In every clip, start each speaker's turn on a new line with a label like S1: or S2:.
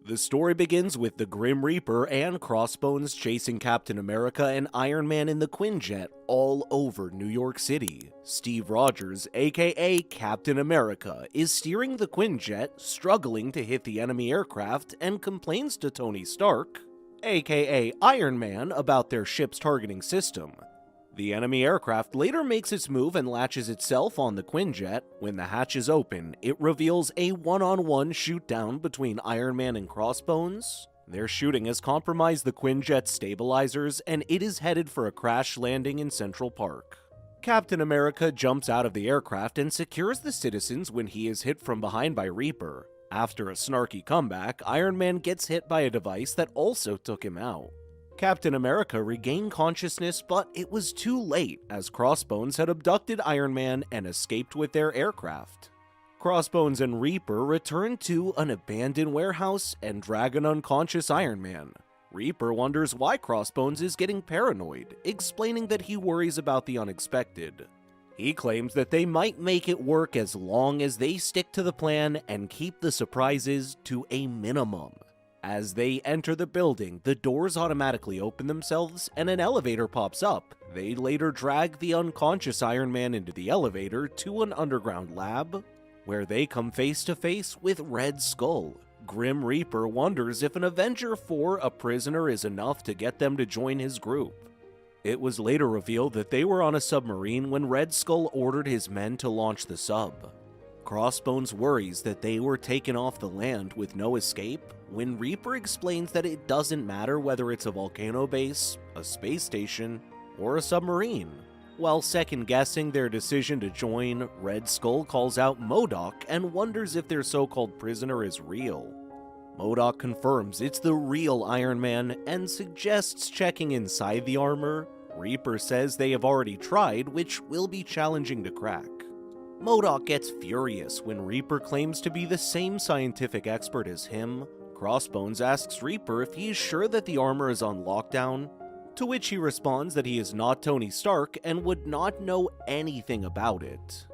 S1: The story begins with the Grim Reaper and Crossbones chasing Captain America and Iron Man in the Quinjet all over New York City. Steve Rogers, aka Captain America, is steering the Quinjet, struggling to hit the enemy aircraft, and complains to Tony Stark, aka Iron Man, about their ship's targeting system. The enemy aircraft later makes its move and latches itself on the Quinjet. When the hatches open, it reveals a one-on-one shoot-down between Iron Man and Crossbones. Their shooting has compromised the Quinjet's stabilizers, and it is headed for a crash landing in Central Park. Captain America jumps out of the aircraft and secures the citizens when he is hit from behind by Reaper. After a snarky comeback, Iron Man gets hit by a device that also took him out. Captain America regained consciousness, but it was too late as Crossbones had abducted Iron Man and escaped with their aircraft. Crossbones and Reaper return to an abandoned warehouse and drag an unconscious Iron Man. Reaper wonders why Crossbones is getting paranoid, explaining that he worries about the unexpected. He claims that they might make it work as long as they stick to the plan and keep the surprises to a minimum. As they enter the building, the doors automatically open themselves and an elevator pops up. They later drag the unconscious Iron Man into the elevator to an underground lab, where they come face to face with Red Skull. Grim Reaper wonders if an Avenger for a prisoner is enough to get them to join his group. It was later revealed that they were on a submarine when Red Skull ordered his men to launch the sub. Crossbones worries that they were taken off the land with no escape, when Reaper explains that it doesn't matter whether it's a volcano base, a space station, or a submarine. While second-guessing their decision to join, Red Skull calls out MODOK and wonders if their so-called prisoner is real. MODOK confirms it's the real Iron Man and suggests checking inside the armor. Reaper says they have already tried, which will be challenging to crack. MODOK gets furious when Reaper claims to be the same scientific expert as him. Crossbones asks Reaper if he is sure that the armor is on lockdown, to which he responds that he is not Tony Stark and would not know anything about it.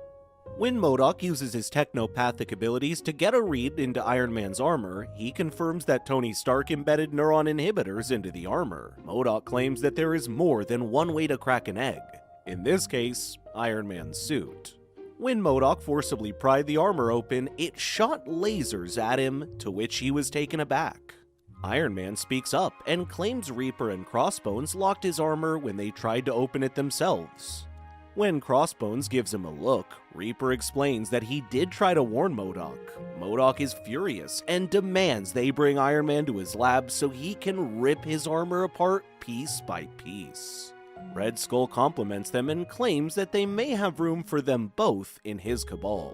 S1: When MODOK uses his technopathic abilities to get a read into Iron Man's armor, he confirms that Tony Stark embedded neuron inhibitors into the armor. MODOK claims that there is more than one way to crack an egg, in this case, Iron Man's suit. When MODOK forcibly pried the armor open, it shot lasers at him, to which he was taken aback. Iron Man speaks up and claims Reaper and Crossbones locked his armor when they tried to open it themselves. When Crossbones gives him a look, Reaper explains that he did try to warn MODOK. MODOK is furious and demands they bring Iron Man to his lab so he can rip his armor apart piece by piece. Red Skull compliments them and claims that they may have room for them both in his cabal.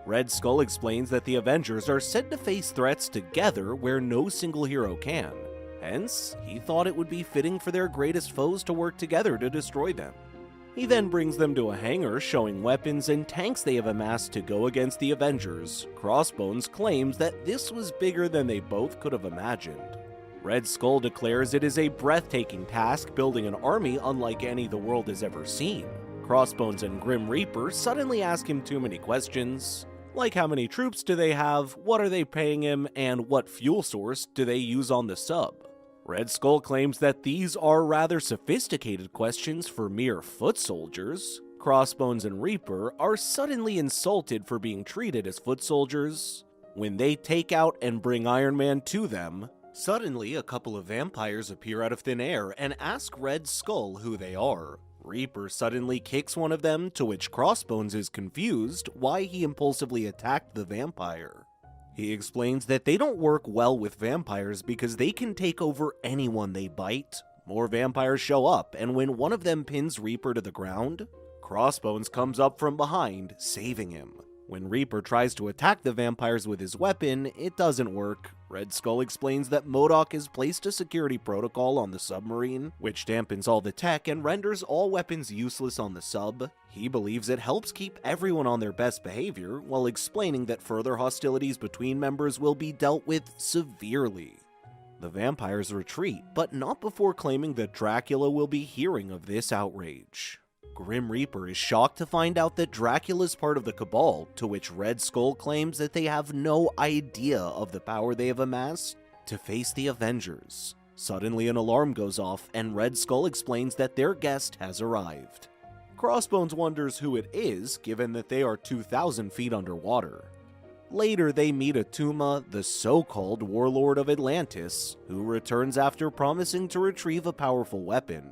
S1: Red Skull explains that the Avengers are said to face threats together where no single hero can. Hence, he thought it would be fitting for their greatest foes to work together to destroy them. He then brings them to a hangar showing weapons and tanks they have amassed to go against the Avengers. Crossbones claims that this was bigger than they both could have imagined. Red Skull declares it is a breathtaking task building an army unlike any the world has ever seen. Crossbones and Grim Reaper suddenly ask him too many questions, like how many troops do they have, what are they paying him, and what fuel source do they use on the sub. Red Skull claims that these are rather sophisticated questions for mere foot soldiers. Crossbones and Reaper are suddenly insulted for being treated as foot soldiers. When they take out and bring Iron Man to them, suddenly a couple of vampires appear out of thin air and ask Red Skull who they are. Reaper suddenly kicks one of them, to which Crossbones is confused why he impulsively attacked the vampire. He explains that they don't work well with vampires because they can take over anyone they bite. More vampires show up, and when one of them pins Reaper to the ground, Crossbones comes up from behind, saving him. When Reaper tries to attack the vampires with his weapon, it doesn't work. Red Skull explains that MODOK has placed a security protocol on the submarine, which dampens all the tech and renders all weapons useless on the sub. He believes it helps keep everyone on their best behavior, while explaining that further hostilities between members will be dealt with severely. The vampires retreat, but not before claiming that Dracula will be hearing of this outrage. Grim Reaper is shocked to find out that Dracula is part of the Cabal, to which Red Skull claims that they have no idea of the power they have amassed. to face the Avengers. Suddenly an alarm goes off and Red Skull explains that their guest has arrived. Crossbones wonders who it is, given that they are 2,000 feet underwater. Later they meet Attuma, the so-called warlord of Atlantis, who returns after promising to retrieve a powerful weapon.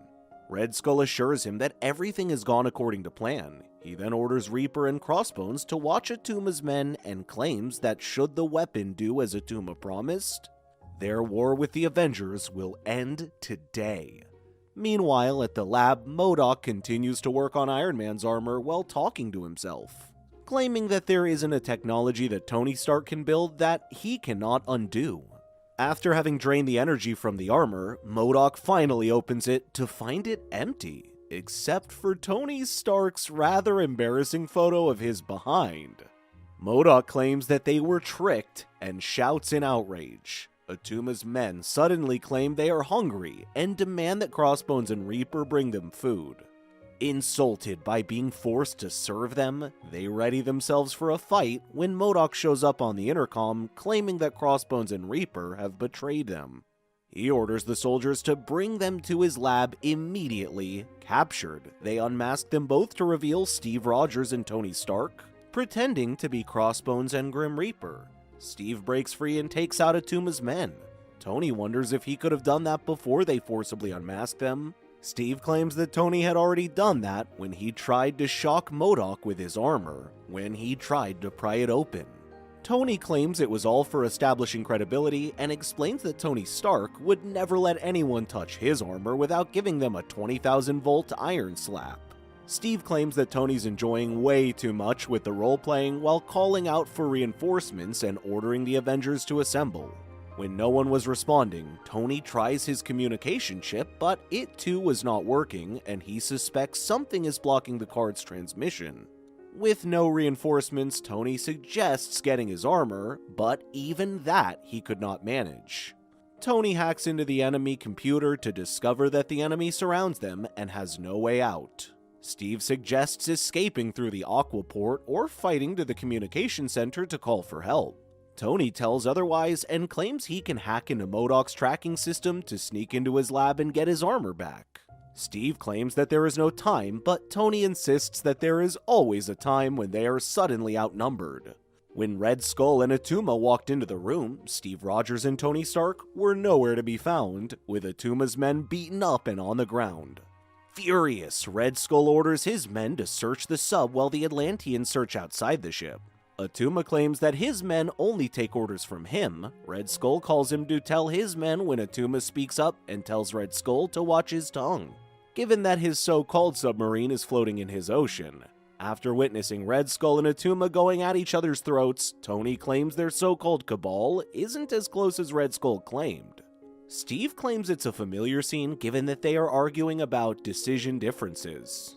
S1: Red Skull assures him that everything has gone according to plan. He then orders Reaper and Crossbones to watch Attuma's men and claims that should the weapon do as Attuma promised, their war with the Avengers will end today. Meanwhile, at the lab, MODOK continues to work on Iron Man's armor while talking to himself, claiming that there isn't a technology that Tony Stark can build that he cannot undo. After having drained the energy from the armor, MODOK finally opens it to find it empty, except for Tony Stark's rather embarrassing photo of his behind. MODOK claims that they were tricked and shouts in outrage. Attuma's men suddenly claim they are hungry and demand that Crossbones and Reaper bring them food. Insulted by being forced to serve them, they ready themselves for a fight when MODOK shows up on the intercom claiming that Crossbones and Reaper have betrayed them. He orders the soldiers to bring them to his lab immediately. Captured, they unmask them both to reveal Steve Rogers and Tony Stark, pretending to be Crossbones and Grim Reaper. Steve breaks free and takes out Attuma's men. Tony wonders if he could have done that before they forcibly unmasked them. Steve claims that Tony had already done that when he tried to shock MODOK with his armor, when he tried to pry it open. Tony claims it was all for establishing credibility and explains that Tony Stark would never let anyone touch his armor without giving them a 20,000-volt iron slap. Steve claims that Tony's enjoying way too much with the role-playing while calling out for reinforcements and ordering the Avengers to assemble. When no one was responding, Tony tries his communication chip, but it too was not working, and he suspects something is blocking the card's transmission. With no reinforcements, Tony suggests getting his armor, but even that he could not manage. Tony hacks into the enemy computer to discover that the enemy surrounds them and has no way out. Steve suggests escaping through the aquaport or fighting to the communication center to call for help. Tony tells otherwise and claims he can hack into MODOK's tracking system to sneak into his lab and get his armor back. Steve claims that there is no time, but Tony insists that there is always a time when they are suddenly outnumbered. When Red Skull and Attuma walked into the room, Steve Rogers and Tony Stark were nowhere to be found, with Attuma's men beaten up and on the ground. Furious, Red Skull orders his men to search the sub while the Atlanteans search outside the ship. Attuma claims that his men only take orders from him. Red Skull calls him to tell his men when Attuma speaks up and tells Red Skull to watch his tongue, given that his so-called submarine is floating in his ocean. After witnessing Red Skull and Attuma going at each other's throats, Tony claims their so-called cabal isn't as close as Red Skull claimed. Steve claims it's a familiar scene given that they are arguing about decision differences.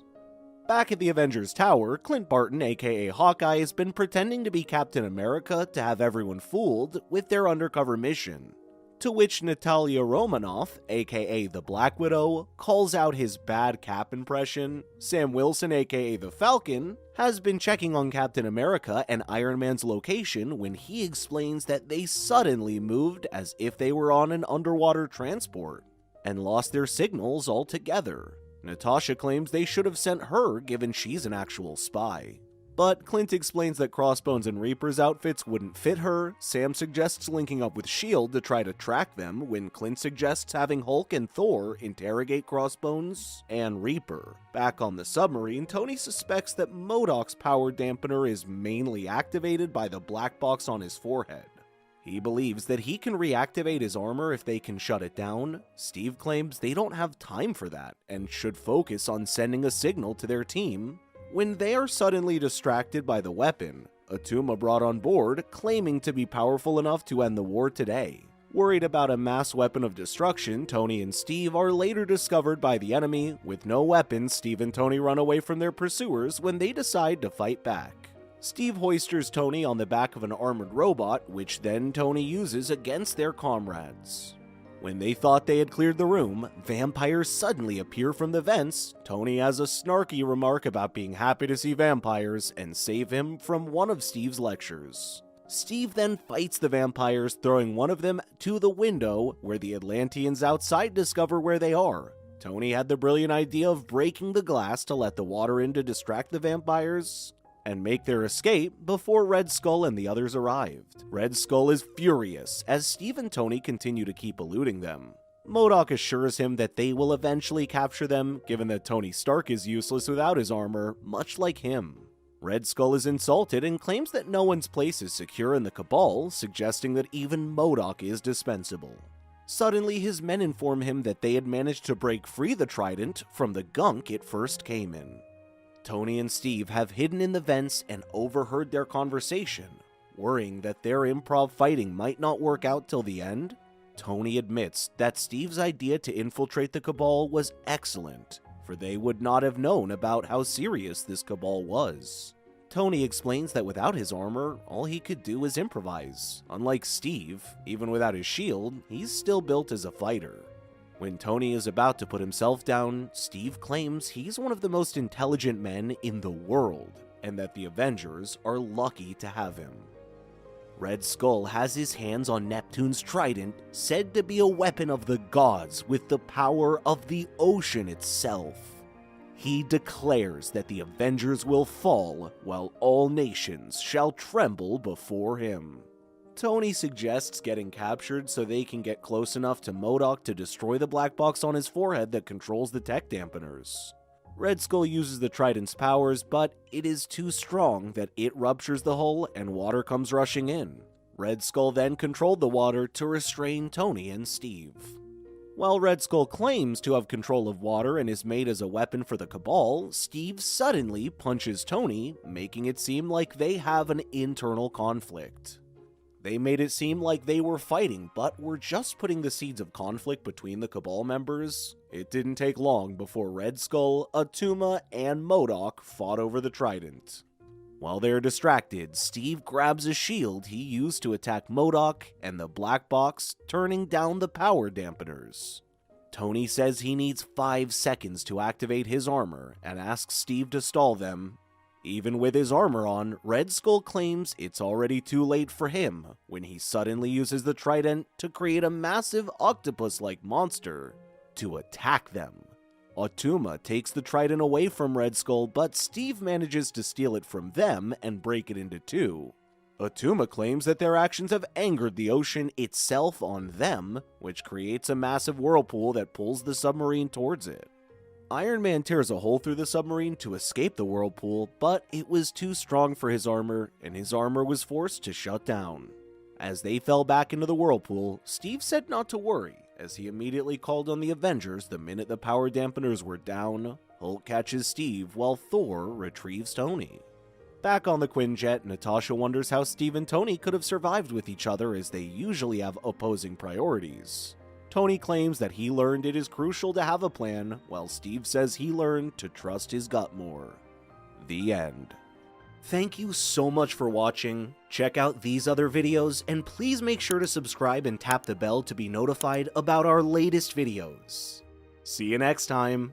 S1: Back at the Avengers Tower, Clint Barton, aka Hawkeye, has been pretending to be Captain America to have everyone fooled with their undercover mission, to which Natalia Romanoff, aka the Black Widow, calls out his bad Cap impression. Sam Wilson, aka the Falcon, has been checking on Captain America and Iron Man's location when he explains that they suddenly moved as if they were on an underwater transport, and lost their signals altogether. Natasha claims they should have sent her given she's an actual spy. But Clint explains that Crossbones and Reaper's outfits wouldn't fit her. Sam suggests linking up with S.H.I.E.L.D. to try to track them, when Clint suggests having Hulk and Thor interrogate Crossbones and Reaper. Back on the submarine, Tony suspects that MODOK's power dampener is mainly activated by the black box on his forehead. He believes that he can reactivate his armor if they can shut it down. Steve claims they don't have time for that, and should focus on sending a signal to their team. When they are suddenly distracted by the weapon, Attuma brought on board, claiming to be powerful enough to end the war today. Worried about a mass weapon of destruction, Tony and Steve are later discovered by the enemy. With no weapons, Steve and Tony run away from their pursuers when they decide to fight back. Steve hoisters Tony on the back of an armored robot, which then Tony uses against their comrades. When they thought they had cleared the room, vampires suddenly appear from the vents. Tony has a snarky remark about being happy to see vampires and save him from one of Steve's lectures. Steve then fights the vampires, throwing one of them to the window, where the Atlanteans outside discover where they are. Tony had the brilliant idea of breaking the glass to let the water in to distract the vampires and make their escape before Red Skull and the others arrived. Red Skull is furious as Steve and Tony continue to keep eluding them. MODOK assures him that they will eventually capture them, given that Tony Stark is useless without his armor, much like him. Red Skull is insulted and claims that no one's place is secure in the Cabal, suggesting that even MODOK is dispensable. Suddenly, his men inform him that they had managed to break free the Trident from the gunk it first came in. Tony and Steve have hidden in the vents and overheard their conversation, worrying that their improv fighting might not work out till the end. Tony admits that Steve's idea to infiltrate the Cabal was excellent, for they would not have known about how serious this Cabal was. Tony explains that without his armor, all he could do was improvise. Unlike Steve, even without his shield, he's still built as a fighter. When Tony is about to put himself down, Steve claims he's one of the most intelligent men in the world, and that the Avengers are lucky to have him. Red Skull has his hands on Neptune's trident, said to be a weapon of the gods with the power of the ocean itself. He declares that the Avengers will fall, while all nations shall tremble before him. Tony suggests getting captured so they can get close enough to MODOK to destroy the black box on his forehead that controls the tech dampeners. Red Skull uses the Trident's powers, but it is too strong that it ruptures the hull and water comes rushing in. Red Skull then controlled the water to restrain Tony and Steve. While Red Skull claims to have control of water and is made as a weapon for the Cabal, Steve suddenly punches Tony, making it seem like they have an internal conflict. They made it seem like they were fighting, but were just putting the seeds of conflict between the Cabal members. It didn't take long before Red Skull, Attuma, and MODOK fought over the Trident. While they're distracted, Steve grabs a shield he used to attack MODOK and the black box, turning down the power dampeners. Tony says he needs 5 seconds to activate his armor and asks Steve to stall them. Even with his armor on, Red Skull claims it's already too late for him when he suddenly uses the Trident to create a massive octopus-like monster to attack them. Attuma takes the Trident away from Red Skull, but Steve manages to steal it from them and break it into 2. Attuma claims that their actions have angered the ocean itself on them, which creates a massive whirlpool that pulls the submarine towards it. Iron Man tears a hole through the submarine to escape the whirlpool, but it was too strong for his armor, and his armor was forced to shut down. As they fell back into the whirlpool, Steve said not to worry, as he immediately called on the Avengers the minute the power dampeners were down. Hulk catches Steve while Thor retrieves Tony. Back on the Quinjet, Natasha wonders how Steve and Tony could have survived with each other, as they usually have opposing priorities. Tony claims that he learned it is crucial to have a plan, while Steve says he learned to trust his gut more. The end. Thank you so much for watching. Check out these other videos, and please make sure to subscribe and tap the bell to be notified about our latest videos. See you next time.